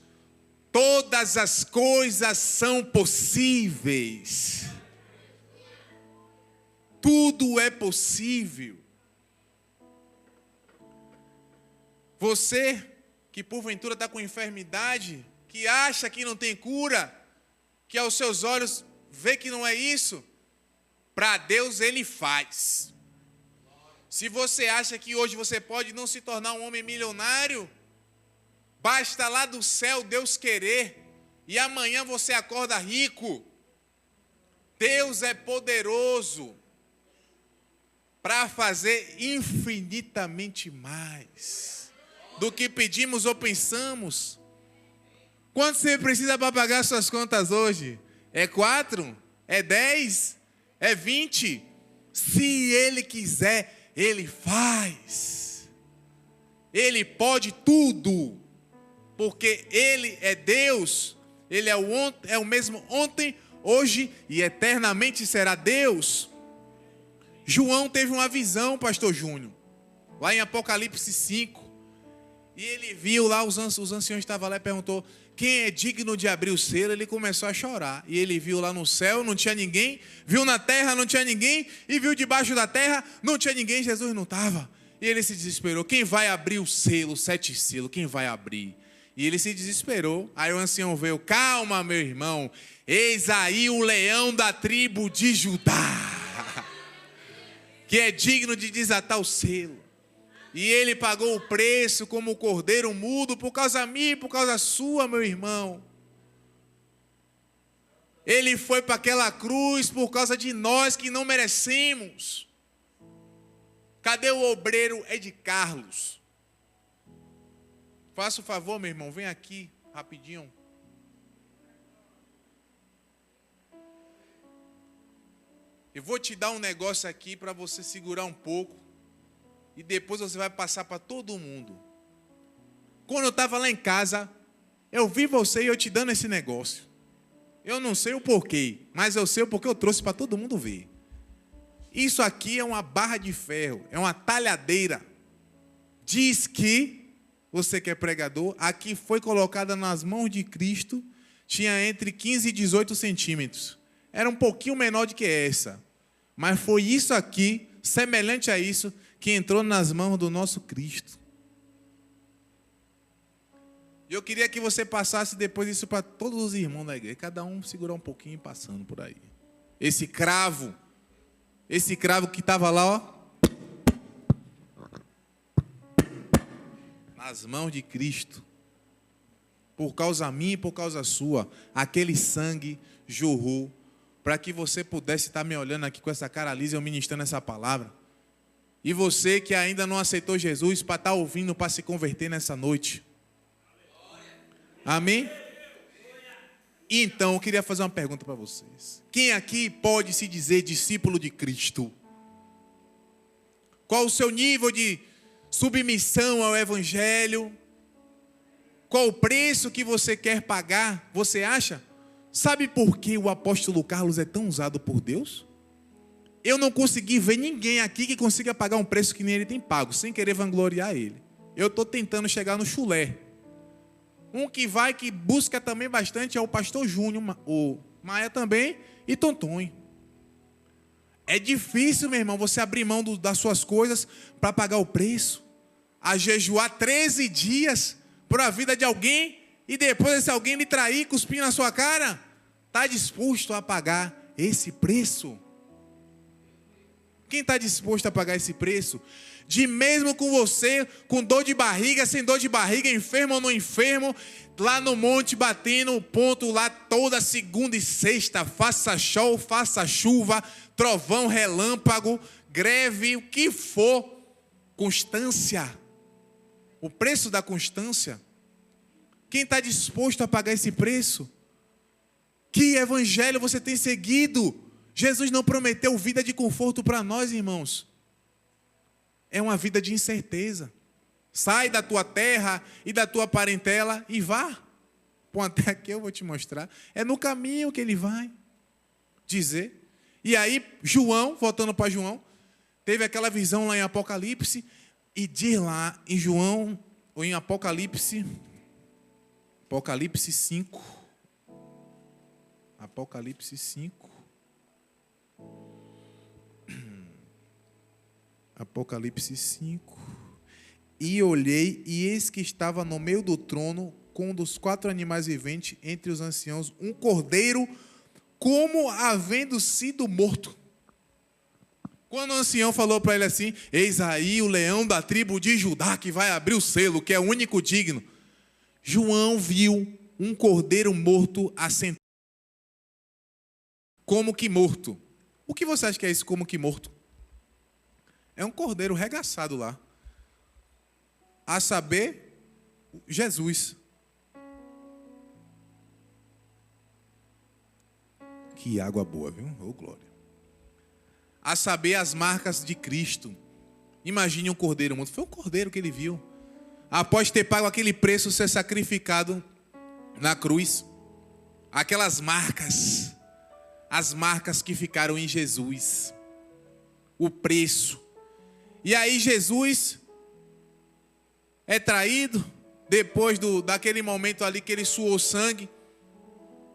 Speaker 1: todas as coisas são possíveis. Tudo é possível. Você que porventura está com enfermidade, que acha que não tem cura, que aos seus olhos vê que não é isso, para Deus Ele faz. Se você acha que hoje você pode não se tornar um homem milionário, basta lá do céu Deus querer, e amanhã você acorda rico. Deus é poderoso para fazer infinitamente mais do que pedimos ou pensamos. Quanto você precisa para pagar suas contas hoje? É 4? É 10? É 20? Se Ele quiser, Ele faz. Ele pode tudo. Porque Ele é Deus. Ele é o mesmo ontem, hoje e eternamente será Deus. João teve uma visão, pastor Júnior, lá em Apocalipse 5. E ele viu lá, os anciões estavam lá e perguntou: quem é digno de abrir o selo? Ele começou a chorar. E ele viu lá no céu, não tinha ninguém. Viu na terra, não tinha ninguém. E viu debaixo da terra, não tinha ninguém. Jesus não estava. E ele se desesperou. Quem vai abrir o selo, 7 selos? Quem vai abrir? E ele se desesperou. Aí o ancião veio: calma, meu irmão. Eis aí o leão da tribo de Judá, que é digno de desatar o selo. E Ele pagou o preço como o cordeiro mudo por causa minha e por causa sua, meu irmão. Ele foi para aquela cruz por causa de nós que não merecemos. Cadê o obreiro Ed Carlos? Faça o favor, meu irmão, vem aqui rapidinho. Eu vou te dar um negócio aqui para você segurar um pouco. E depois você vai passar para todo mundo. Quando eu estava lá em casa, eu vi você e eu te dando esse negócio. Eu não sei o porquê, mas eu sei o porquê eu trouxe para todo mundo ver. Isso aqui é uma barra de ferro, é uma talhadeira. Diz que, você que é pregador, aqui foi colocada nas mãos de Cristo, tinha entre 15 e 18 centímetros. Era um pouquinho menor do que essa. Mas foi isso aqui, semelhante a isso, que entrou nas mãos do nosso Cristo. E eu queria que você passasse depois isso para todos os irmãos da igreja. Cada um segurar um pouquinho passando por aí. Esse cravo que estava lá, ó, nas mãos de Cristo. Por causa minha e por causa sua. Aquele sangue jorrou para que você pudesse estar me olhando aqui com essa cara lisa e eu ministrando essa palavra. E você que ainda não aceitou Jesus, para estar ouvindo, para se converter nessa noite. Amém? Então, eu queria fazer uma pergunta para vocês. Quem aqui pode se dizer discípulo de Cristo? Qual o seu nível de submissão ao Evangelho? Qual o preço que você quer pagar? Você acha? Sabe por que o apóstolo Carlos é tão usado por Deus? Eu não consegui ver ninguém aqui que consiga pagar um preço que nem ele tem pago, sem querer vangloriar ele. Eu estou tentando chegar no chulé. Um que busca também bastante é o pastor Júnior, o Maia também e Tontonho. É difícil, meu irmão, você abrir mão das suas coisas para pagar o preço. A jejuar 13 dias por a vida de alguém e depois esse alguém lhe trair, cuspir na sua cara. Está disposto a pagar esse preço? Quem está disposto a pagar esse preço? De mesmo com você, com dor de barriga, sem dor de barriga, enfermo ou não enfermo, lá no monte batendo o ponto lá toda segunda e sexta, faça sol, faça chuva, trovão, relâmpago, greve, o que for, constância. O preço da constância. Quem está disposto a pagar esse preço? Que evangelho você tem seguido? Jesus não prometeu vida de conforto para nós, irmãos. É uma vida de incerteza. Sai da tua terra e da tua parentela e vá. Bom, até aqui eu vou te mostrar. É no caminho que ele vai dizer. E aí, João, voltando para João, teve aquela visão lá em Apocalipse, e diz lá em João, ou em Apocalipse 5. Apocalipse 5. Apocalipse 5. E olhei, e eis que estava no meio do trono, com um dos 4 animais viventes, entre os anciãos, um cordeiro, como havendo sido morto. Quando o ancião falou para ele assim: eis aí o leão da tribo de Judá, que vai abrir o selo, que é o único digno. João viu um cordeiro morto assentado. Como que morto? O que você acha que é isso, como que morto? É um cordeiro regaçado lá. A saber, Jesus. Que água boa, viu? Oh, glória. A saber, as marcas de Cristo. Imagine um cordeiro morto. Foi um cordeiro que ele viu. Após ter pago aquele preço, ser sacrificado na cruz. Aquelas marcas. As marcas que ficaram em Jesus. O preço. E aí Jesus é traído. Depois daquele momento ali que ele suou sangue.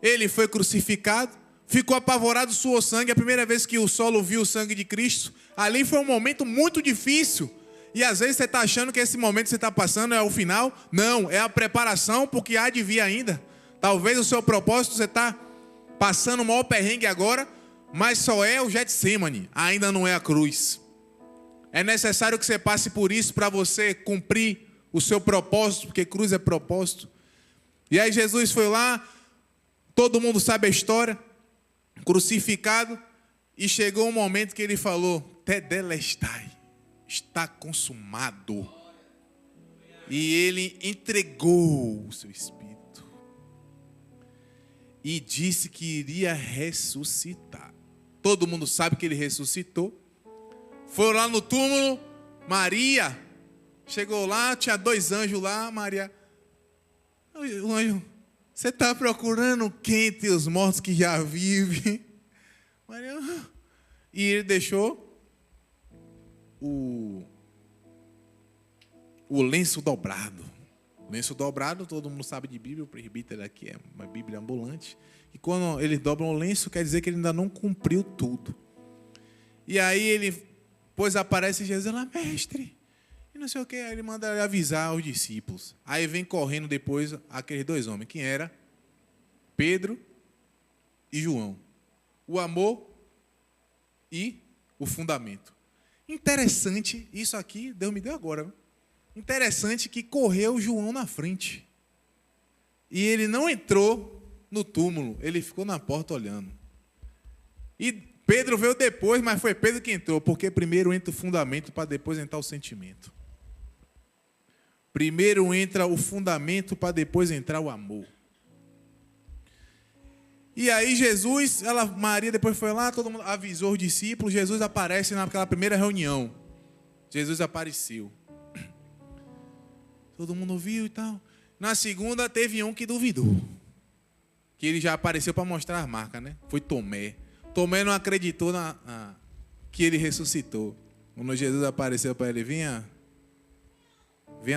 Speaker 1: Ele foi crucificado. Ficou apavorado, suou sangue. A primeira vez que o solo viu o sangue de Cristo. Ali foi um momento muito difícil. E às vezes você está achando que esse momento que você está passando é o final. Não, é a preparação porque há de vir ainda. Talvez o seu propósito você está passando o maior perrengue agora, mas só é o Getsemane, ainda não é a cruz. É necessário que você passe por isso para você cumprir o seu propósito, porque cruz é propósito. E aí Jesus foi lá, todo mundo sabe a história, crucificado, e chegou um momento que ele falou: Tetelestai, está consumado. E ele entregou o seu espírito. E disse que iria ressuscitar. Todo mundo sabe que ele ressuscitou. Foram lá no túmulo, Maria chegou lá, tinha 2 anjos lá. Maria: o anjo, você está procurando quem entre os mortos que já vivem? Maria, e ele deixou o lenço dobrado. Lenço dobrado, todo mundo sabe de Bíblia, o presbítero aqui é uma Bíblia ambulante. E quando eles dobram o lenço, quer dizer que ele ainda não cumpriu tudo. E aí depois aparece Jesus lá: mestre, e não sei o que. Aí ele manda avisar os discípulos. Aí vem correndo depois aqueles 2 homens. Quem era? Pedro e João. O amor e o fundamento. Interessante, isso aqui, Deus me deu agora. Interessante que correu João na frente. E ele não entrou no túmulo, ele ficou na porta olhando. E Pedro veio depois, mas foi Pedro que entrou, porque primeiro entra o fundamento para depois entrar o sentimento. Primeiro entra o fundamento para depois entrar o amor. E aí Maria depois foi lá, todo mundo avisou os discípulos, Jesus aparece naquela primeira reunião. Jesus apareceu. Todo mundo viu e tal. Na segunda teve um que duvidou. Que ele já apareceu para mostrar as marcas, né? Foi Tomé. Tomé não acreditou que ele ressuscitou. Quando Jesus apareceu para ele: venha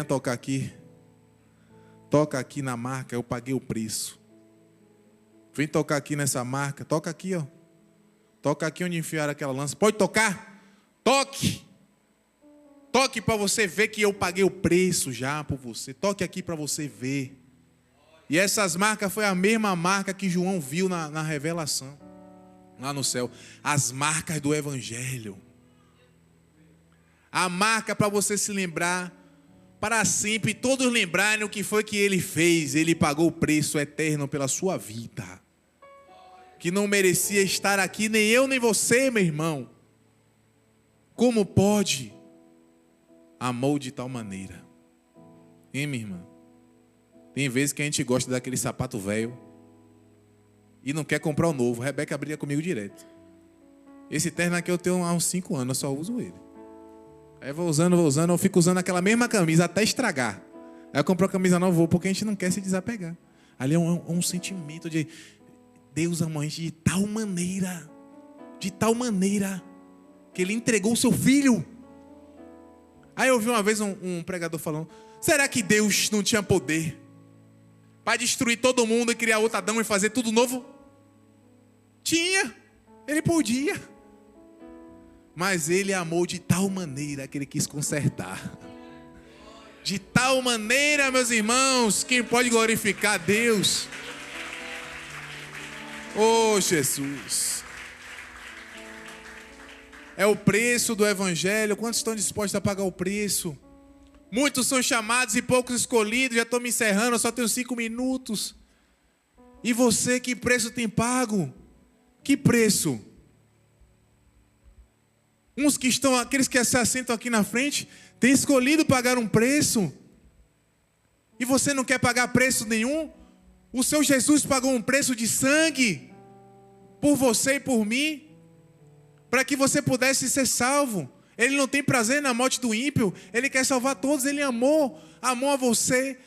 Speaker 1: tocar aqui. Toca aqui na marca, eu paguei o preço. Vem tocar aqui nessa marca. Toca aqui, ó. Toca aqui onde enfiaram aquela lança. Pode tocar? Toque. Toque para você ver que eu paguei o preço já por você. Toque aqui para você ver. E essas marcas foi a mesma marca que João viu na revelação. Lá no céu. As marcas do Evangelho. A marca para você se lembrar. Para sempre todos lembrarem o que foi que ele fez. Ele pagou o preço eterno pela sua vida. Que não merecia estar aqui, nem eu nem você, meu irmão. Como pode? Amou de tal maneira. Hein, minha irmã? Tem vezes que a gente gosta daquele sapato velho. e não quer comprar o novo. Rebeca briga comigo direto. Esse terno aqui eu tenho há uns 5 anos, eu só uso ele. Aí vou usando, eu fico usando aquela mesma camisa até estragar. Aí eu compro a camisa nova, porque a gente não quer se desapegar. Ali é um sentimento de Deus ama a gente de tal maneira, que Ele entregou o seu Filho. Aí eu ouvi uma vez um pregador falando, será que Deus não tinha poder para destruir todo mundo e criar outro Adão e fazer tudo novo? Tinha, Ele podia. Mas Ele amou de tal maneira que Ele quis consertar. De tal maneira, meus irmãos, quem pode glorificar a Deus? Oh, Jesus. É o preço do Evangelho. Quantos estão dispostos a pagar o preço? Muitos são chamados e poucos escolhidos. Já estou me encerrando, eu só tenho 5 minutos. E você, que preço tem pago? Que preço? Aqueles que se assentam aqui na frente, têm escolhido pagar um preço. E você não quer pagar preço nenhum? O seu Jesus pagou um preço de sangue por você e por mim, para que você pudesse ser salvo. Ele não tem prazer na morte do ímpio, Ele quer salvar todos. Ele amou a você,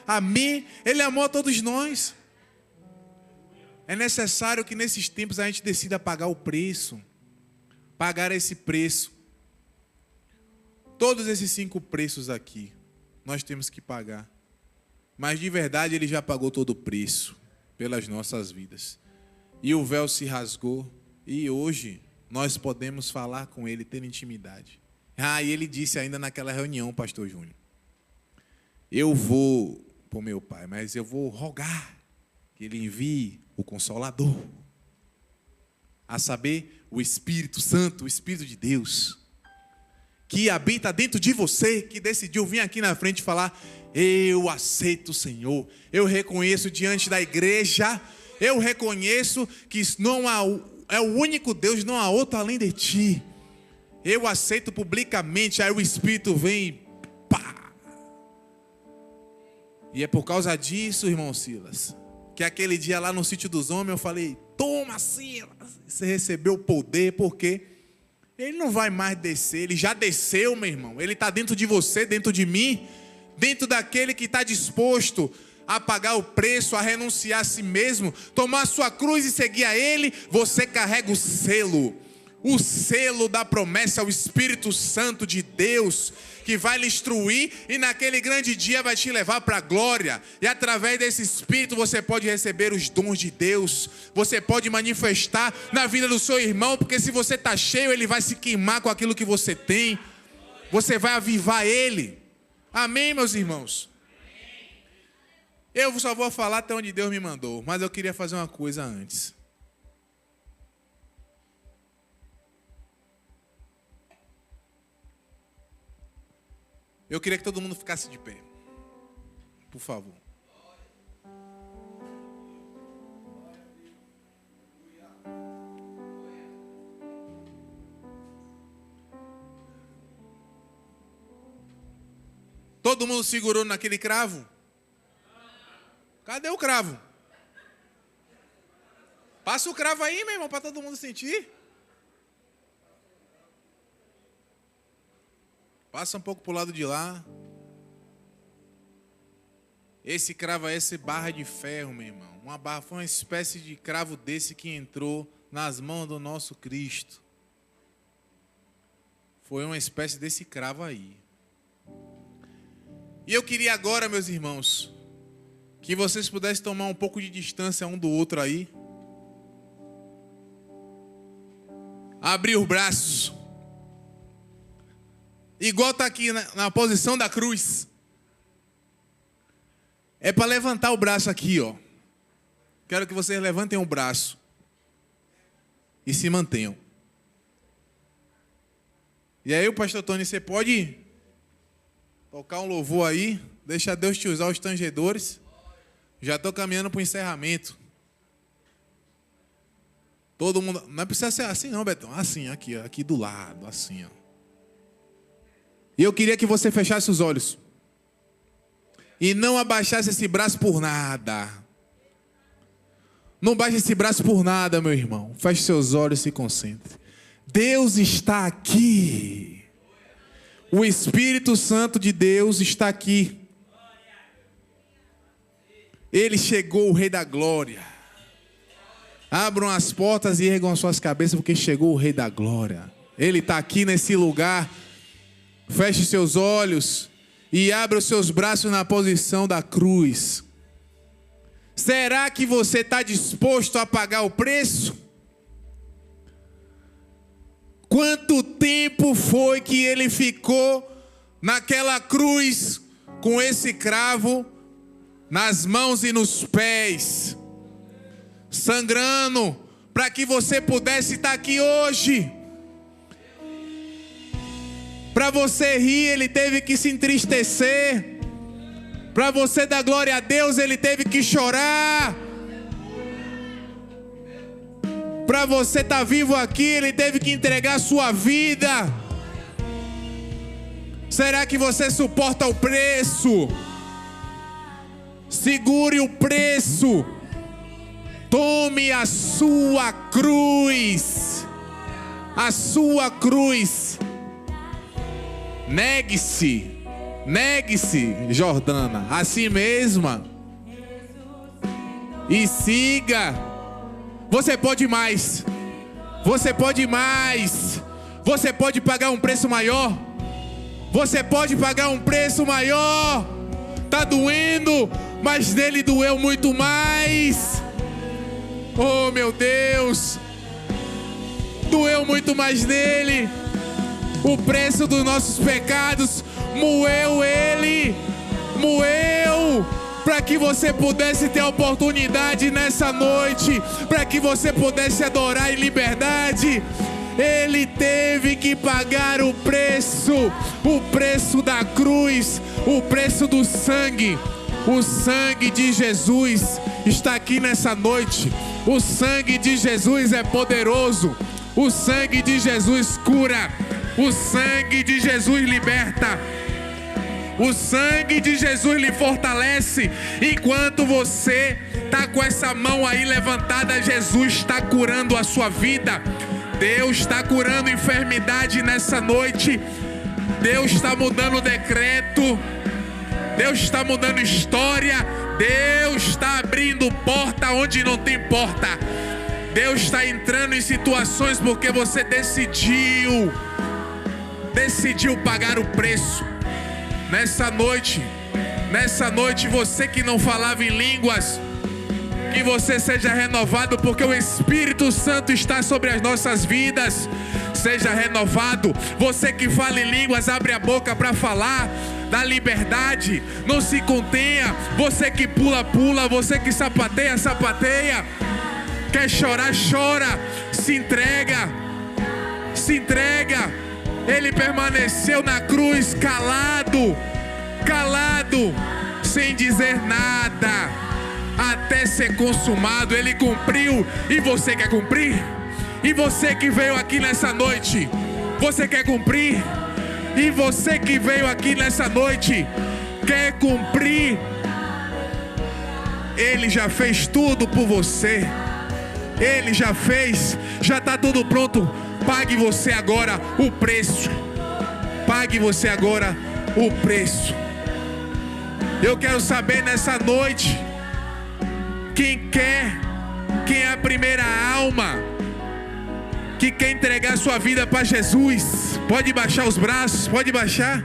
Speaker 1: a mim. Ele amou a todos nós. É necessário que nesses tempos a gente decida pagar o preço, pagar esse preço. Todos esses 5 preços aqui nós temos que pagar, mas de verdade Ele já pagou todo o preço pelas nossas vidas, e o véu se rasgou, e hoje nós podemos falar com Ele, ter intimidade. E Ele disse ainda naquela reunião, pastor Júnior, eu vou para o meu Pai, mas eu vou rogar que Ele envie o Consolador, a saber, o Espírito Santo, o Espírito de Deus, que habita dentro de você, que decidiu vir aqui na frente e falar, eu aceito o Senhor, eu reconheço diante da igreja, eu reconheço que não há, é o único Deus, não há outro além de ti. Eu aceito publicamente. Aí o Espírito vem e pá. E é por causa disso, irmão Silas, que aquele dia lá no sítio dos homens eu falei, toma Silas, você recebeu o poder, porque Ele não vai mais descer, Ele já desceu, meu irmão. Ele está dentro de você, dentro de mim, dentro daquele que está disposto a pagar o preço, a renunciar a si mesmo, tomar a sua cruz e seguir a Ele. Você carrega o selo da promessa, o Espírito Santo de Deus, que vai lhe instruir e naquele grande dia vai te levar para a glória. E através desse Espírito você pode receber os dons de Deus, você pode manifestar na vida do seu irmão, porque se você está cheio, ele vai se queimar com aquilo que você tem, você vai avivar ele. Amém, meus irmãos? Eu só vou falar até onde Deus me mandou, mas eu queria fazer uma coisa antes. Eu queria que todo mundo ficasse de pé, por favor. Todo mundo segurou naquele cravo? Cadê o cravo? Passa o cravo aí, meu irmão, para todo mundo sentir. Passa um pouco para o lado de lá. Esse cravo é esse barra de ferro, meu irmão. Foi uma espécie de cravo desse que entrou nas mãos do nosso Cristo. Foi uma espécie desse cravo aí. E eu queria agora, meus irmãos, que vocês pudessem tomar um pouco de distância um do outro aí. Abrir os braços. Igual está aqui na posição da cruz. É para levantar o braço aqui, ó. Quero que vocês levantem o braço. E se mantenham. E aí, o pastor Tony, você pode tocar um louvor aí? Deixa Deus te usar os tangedores. Já estou caminhando para o encerramento. Todo mundo... Não precisa ser assim não, Betão. Assim, aqui, ó, aqui do lado, assim, ó. E eu queria que você fechasse os olhos. E não abaixasse esse braço por nada. Não baixe esse braço por nada, meu irmão. Feche seus olhos e se concentre. Deus está aqui. O Espírito Santo de Deus está aqui. Ele chegou, o Rei da Glória. Abram as portas e ergam as suas cabeças, porque chegou o Rei da Glória. Ele está aqui nesse lugar. Feche seus olhos e abra os seus braços na posição da cruz. Será que você está disposto a pagar o preço? Quanto tempo foi que ele ficou naquela cruz com esse cravo nas mãos e nos pés, sangrando, para que você pudesse estar aqui hoje? Para você rir, ele teve que se entristecer. Para você dar glória a Deus, ele teve que chorar. Para você estar vivo aqui, ele teve que entregar a sua vida. Será que você suporta o preço? Segure o preço. Tome a sua cruz. A sua cruz. Negue-se. Negue-se, Jordana, a si mesma. E siga. Você pode mais. Você pode mais. Você pode pagar um preço maior. Você pode pagar um preço maior. Tá doendo, mas nele doeu muito mais. Oh, meu Deus. Doeu muito mais nele. O preço dos nossos pecados moeu ele. Moeu. Para que você pudesse ter a oportunidade nessa noite. Para que você pudesse adorar em liberdade. Ele teve que pagar o preço da cruz, o preço do sangue. O sangue de Jesus está aqui nessa noite. O sangue de Jesus é poderoso. O sangue de Jesus cura. O sangue de Jesus liberta. O sangue de Jesus lhe fortalece. Enquanto você está com essa mão aí levantada, Jesus está curando a sua vida. Deus está curando enfermidade nessa noite. Deus está mudando o decreto. Deus está mudando história. Deus está abrindo porta onde não tem porta. Deus está entrando em situações porque você decidiu pagar o preço. Nessa noite, você que não falava em línguas, que você seja renovado, porque o Espírito Santo está sobre as nossas vidas. Seja renovado. Você que fala em línguas, abre a boca para falar da liberdade. Não se contenha. Você que pula, pula. Você que sapateia, sapateia. Quer chorar, chora. Se entrega. Se entrega. Ele permaneceu na cruz calado. Calado. Sem dizer nada. Até ser consumado. Ele cumpriu. E você quer cumprir? E você que veio aqui nessa noite, você quer cumprir? E você que veio aqui nessa noite, quer cumprir? Ele já fez tudo por você. Ele já fez, já está tudo pronto. Pague você agora o preço. Pague você agora o preço. Eu quero saber nessa noite, quem é a primeira alma que quer entregar sua vida para Jesus? Pode baixar os braços, pode baixar.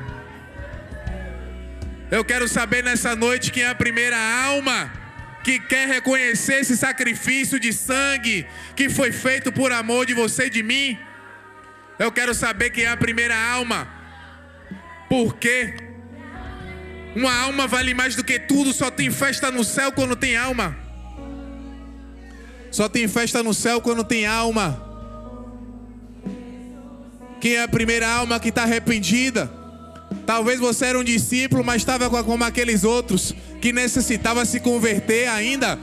Speaker 1: Eu quero saber nessa noite quem é a primeira alma que quer reconhecer esse sacrifício de sangue que foi feito por amor de você e de mim. Eu quero saber quem é a primeira alma. Porque uma alma vale mais do que tudo. Só tem festa no céu quando tem alma. Só tem festa no céu quando tem alma. Quem é a primeira alma que está arrependida? Talvez você era um discípulo, mas estava como aqueles outros, que necessitava se converter ainda,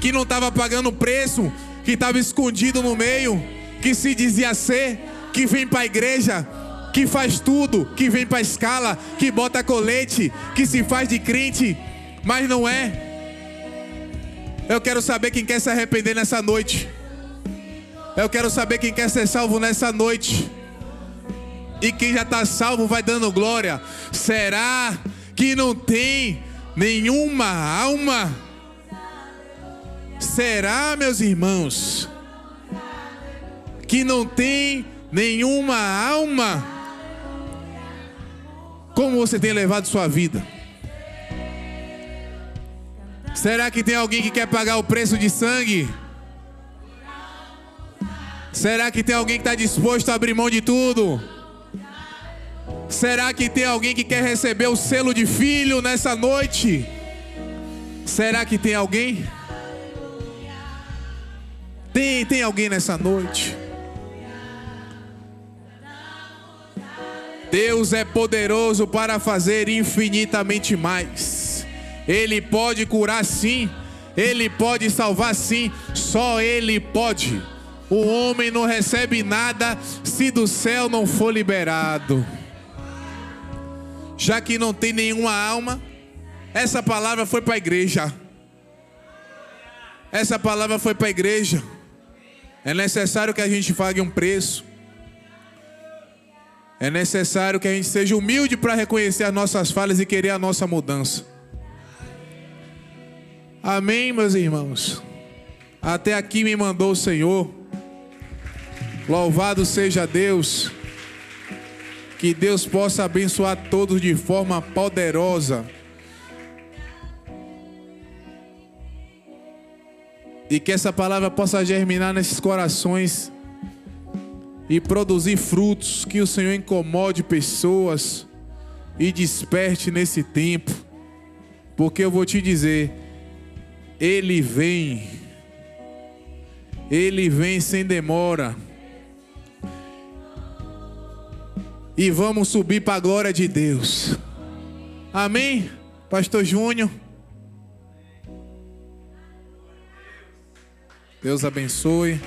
Speaker 1: que não estava pagando preço, que estava escondido no meio, que se dizia ser, que vem para a igreja, que faz tudo, que vem para a escala, que bota colete, que se faz de crente, mas não é. Eu quero saber quem quer se arrepender nessa noite. Eu quero saber quem quer ser salvo nessa noite. E quem já está salvo vai dando glória. Será que não tem nenhuma alma? Será, meus irmãos, que não tem nenhuma alma? Como você tem levado sua vida? Será que tem alguém que quer pagar o preço de sangue? Será que tem alguém que está disposto a abrir mão de tudo? Será que tem alguém que quer receber o selo de filho nessa noite? Será que tem alguém? Tem alguém nessa noite? Deus é poderoso para fazer infinitamente mais. Ele pode curar sim. Ele pode salvar sim. Só Ele pode. O homem não recebe nada se do céu não for liberado. Já que não tem nenhuma alma, essa palavra foi para a igreja. Essa palavra foi para a igreja. É necessário que a gente pague um preço. É necessário que a gente seja humilde para reconhecer as nossas falhas e querer a nossa mudança. Amém, meus irmãos? Até aqui me mandou o Senhor. Louvado seja Deus. Que Deus possa abençoar todos de forma poderosa. E que essa palavra possa germinar nesses corações e produzir frutos. Que o Senhor incomode pessoas e desperte nesse tempo. Porque eu vou te dizer, Ele vem. Ele vem sem demora. E vamos subir para a glória de Deus. Amém? Pastor Júnior. Deus abençoe.